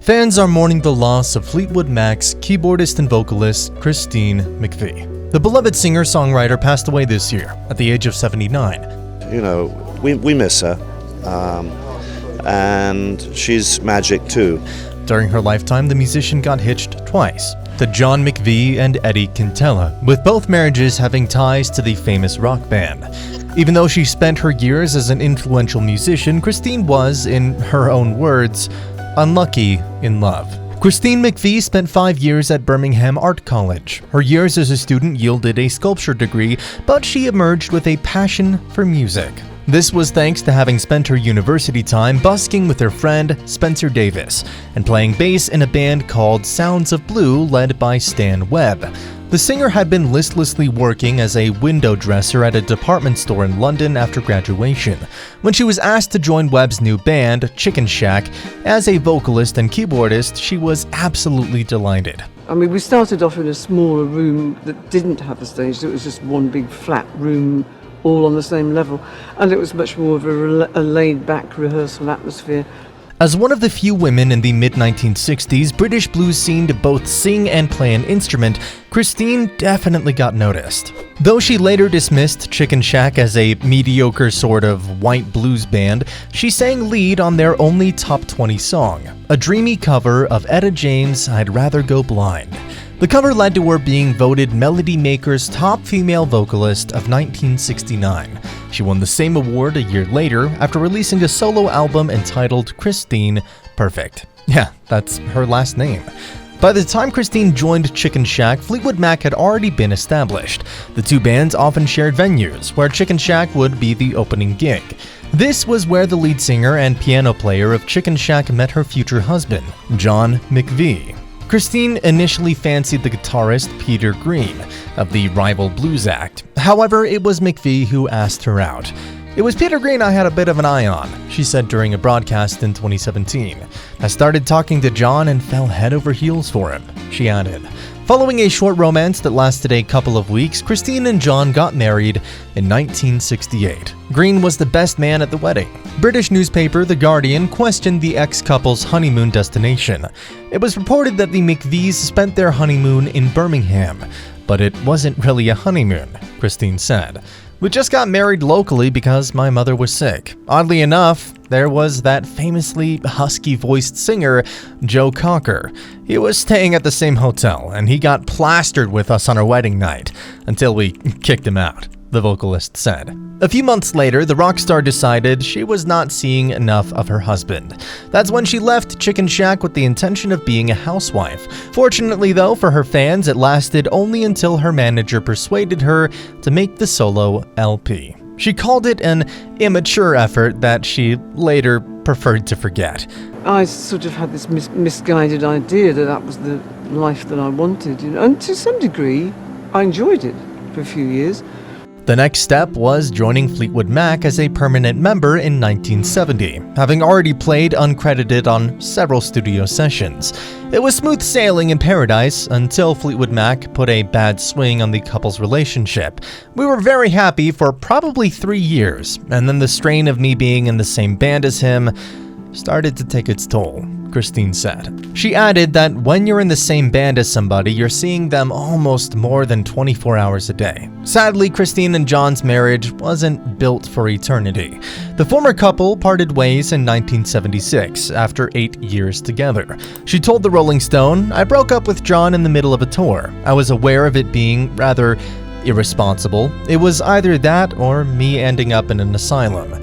Fans are mourning the loss of Fleetwood Mac's keyboardist and vocalist Christine McVie. The beloved singer-songwriter passed away this year at the age of 79. You know, we miss her, and she's magic too. During her lifetime, the musician got hitched twice, to John McVie and Eddie Quintela, with both marriages having ties to the famous rock band. Even though she spent her years as an influential musician, Christine was, in her own words, unlucky in love. Christine McVie spent 5 years at Birmingham Art College. Her years as a student yielded a sculpture degree, but she emerged with a passion for music. This was thanks to having spent her university time busking with her friend Spencer Davis and playing bass in a band called Sounds of Blue led by Stan Webb. The singer had been listlessly working as a window dresser at a department store in London after graduation. When she was asked to join Webb's new band, Chicken Shack, as a vocalist and keyboardist, she was absolutely delighted. I mean, we started off in a smaller room that didn't have a stage. It was just one big flat room, all on the same level, and it was much more of a laid-back rehearsal atmosphere. As one of the few women in the mid-1960s British blues scene to both sing and play an instrument, Christine definitely got noticed. Though she later dismissed Chicken Shack as a mediocre sort of white blues band, she sang lead on their only top 20 song, a dreamy cover of Etta James' I'd Rather Go Blind. The cover led to her being voted Melody Maker's top female vocalist of 1969. She won the same award a year later after releasing a solo album entitled Christine Perfect. Yeah, that's her last name. By the time Christine joined Chicken Shack, Fleetwood Mac had already been established. The two bands often shared venues, where Chicken Shack would be the opening gig. This was where the lead singer and piano player of Chicken Shack met her future husband, John McVie. Christine initially fancied the guitarist Peter Green of the rival blues act. However, it was McVie who asked her out. "It was Peter Green I had a bit of an eye on," she said during a broadcast in 2017. "I started talking to John and fell head over heels for him," she added. Following a short romance that lasted a couple of weeks, Christine and John got married in 1968. Green was the best man at the wedding. British newspaper The Guardian questioned the ex-couple's honeymoon destination. It was reported that the McVies spent their honeymoon in Birmingham, but it wasn't really a honeymoon, Christine said. "We just got married locally because my mother was sick. Oddly enough, there was that famously husky-voiced singer, Joe Cocker. He was staying at the same hotel, and he got plastered with us on our wedding night, until we kicked him out," the vocalist said. A few months later, the rock star decided she was not seeing enough of her husband. That's when she left Chicken Shack with the intention of being a housewife. Fortunately, though, for her fans, it lasted only until her manager persuaded her to make the solo LP. She called it an immature effort that she later preferred to forget. I sort of had this misguided idea that that was the life that I wanted, and to some degree, I enjoyed it for a few years. The next step was joining Fleetwood Mac as a permanent member in 1970, having already played uncredited on several studio sessions. It was smooth sailing in paradise until Fleetwood Mac put a bad swing on the couple's relationship. "We were very happy for probably 3 years, and then the strain of me being in the same band as him started to take its toll," Christine said. She added that when you're in the same band as somebody, you're seeing them almost more than 24 hours a day. Sadly, Christine and John's marriage wasn't built for eternity. The former couple parted ways in 1976 after 8 years together. She told the Rolling Stone, "I broke up with John in the middle of a tour. I was aware of it being rather irresponsible. It was either that or me ending up in an asylum."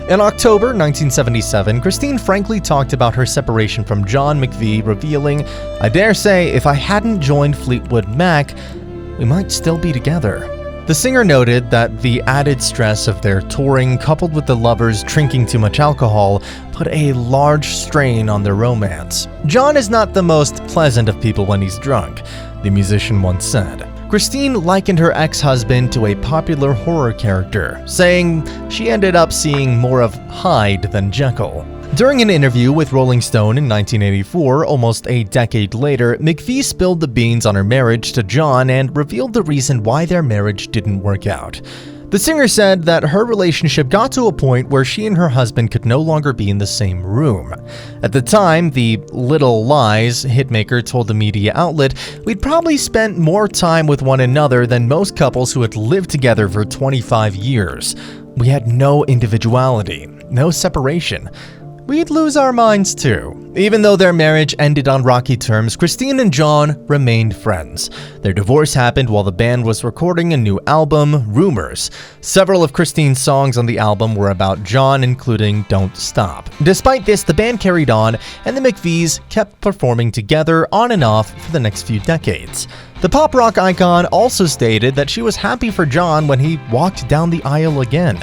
In October 1977, Christine frankly talked about her separation from John McVie, revealing, "I dare say if I hadn't joined Fleetwood Mac, we might still be together." The singer noted that the added stress of their touring, coupled with the lovers drinking too much alcohol, put a large strain on their romance. "John is not the most pleasant of people when he's drunk," the musician once said. Christine likened her ex-husband to a popular horror character, saying she ended up seeing more of Hyde than Jekyll. During an interview with Rolling Stone in 1984, almost a decade later, McVie spilled the beans on her marriage to John and revealed the reason why their marriage didn't work out. The singer said that her relationship got to a point where she and her husband could no longer be in the same room. At the time, the Little Lies hitmaker told the media outlet, "We'd probably spent more time with one another than most couples who had lived together for 25 years. We had no individuality, no separation. We'd lose our minds too." Even though their marriage ended on rocky terms, Christine and John remained friends. Their divorce happened while the band was recording a new album, Rumours. Several of Christine's songs on the album were about John, including Don't Stop. Despite this, the band carried on, and the McVies kept performing together on and off for the next few decades. The pop rock icon also stated that she was happy for John when he walked down the aisle again.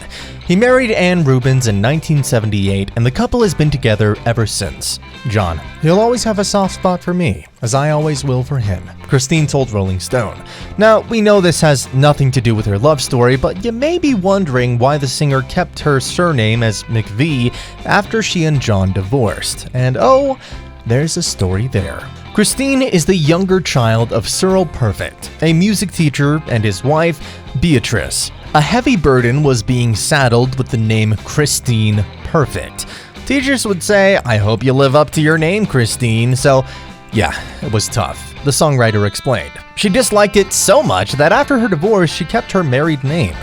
He married Ann Rubens in 1978, and the couple has been together ever since. John, "He'll always have a soft spot for me, as I always will for him," Christine told Rolling Stone. Now, we know this has nothing to do with her love story, but you may be wondering why the singer kept her surname as McVie after she and John divorced. And oh, there's a story there. Christine is the younger child of Cyril Perfect, a music teacher, and his wife, Beatrice. A heavy burden was being saddled with the name Christine Perfect. Teachers would say, "I hope you live up to your name, Christine." So, yeah, it was tough, the songwriter explained. She disliked it so much that after her divorce, she kept her married name.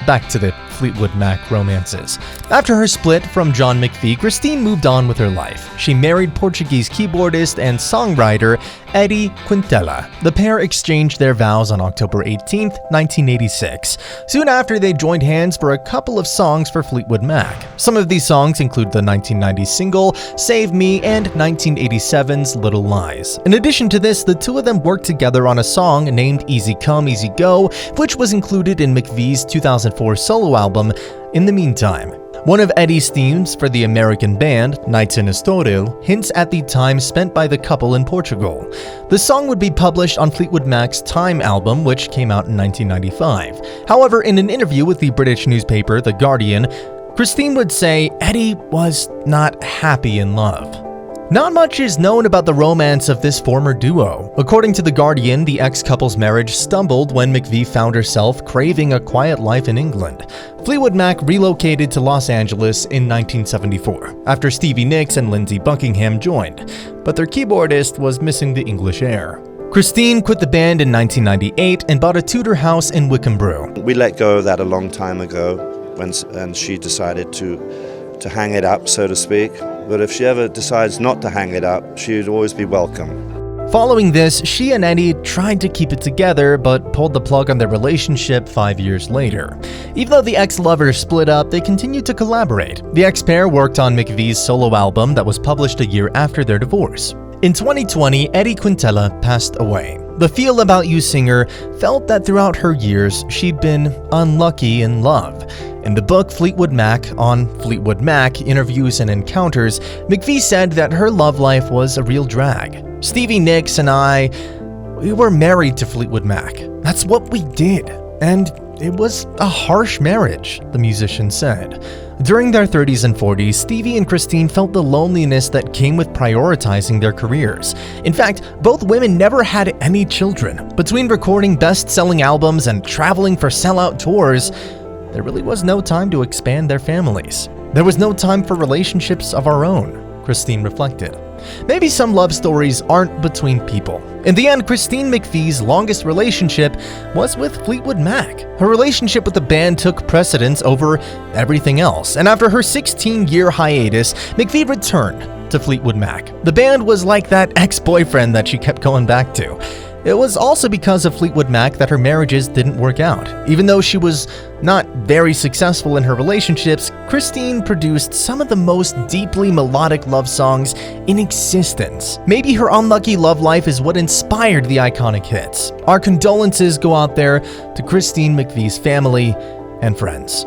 Back to the Fleetwood Mac romances. After her split from John McVie, Christine moved on with her life. She married Portuguese keyboardist and songwriter Eddie Quintela. The pair exchanged their vows on October 18, 1986. Soon after, they joined hands for a couple of songs for Fleetwood Mac. Some of these songs include the 1990 single Save Me and 1987's Little Lies. In addition to this, the two of them worked together on a song named Easy Come, Easy Go, which was included in McVie's 2004 solo album, In the Meantime. One of Eddie's themes for the American band, Nights in Estoril, hints at the time spent by the couple in Portugal. The song would be published on Fleetwood Mac's Time album, which came out in 1995. However, in an interview with the British newspaper The Guardian, Christine would say Eddie was not happy in love. Not much is known about the romance of this former duo. According to The Guardian, the ex-couple's marriage stumbled when McVie found herself craving a quiet life in England. Fleetwood Mac relocated to Los Angeles in 1974, after Stevie Nicks and Lindsey Buckingham joined, but their keyboardist was missing the English air. Christine quit the band in 1998 and bought a Tudor house in Wickham. We let go of that a long time ago, and she decided to hang it up, so to speak. But if she ever decides not to hang it up, she'd always be welcome. Following this, she and Eddie tried to keep it together, but pulled the plug on their relationship 5 years later. Even though the ex-lovers split up, they continued to collaborate. The ex-pair worked on McVie's solo album that was published a year after their divorce. In 2020, Eddie Quintela passed away. The Feel About You singer felt that throughout her years, she'd been unlucky in love. In the book Fleetwood Mac on Fleetwood Mac, Interviews and Encounters, McVie said that her love life was a real drag. Stevie Nicks and we were married to Fleetwood Mac. That's what we did. And it was a harsh marriage, the musician said. During their 30s and 40s, Stevie and Christine felt the loneliness that came with prioritizing their careers. In fact, both women never had any children. Between recording best-selling albums and traveling for sellout tours, there really was no time to expand their families. There was no time for relationships of our own, Christine reflected. Maybe some love stories aren't between people. In the end, Christine McVie's longest relationship was with Fleetwood Mac. Her relationship with the band took precedence over everything else, and after her 16-year hiatus, McVie returned to Fleetwood Mac. The band was like that ex-boyfriend that she kept going back to. It was also because of Fleetwood Mac that her marriages didn't work out. Even though she was not very successful in her relationships, Christine produced some of the most deeply melodic love songs in existence. Maybe her unlucky love life is what inspired the iconic hits. Our condolences go out there to Christine McVie's family and friends.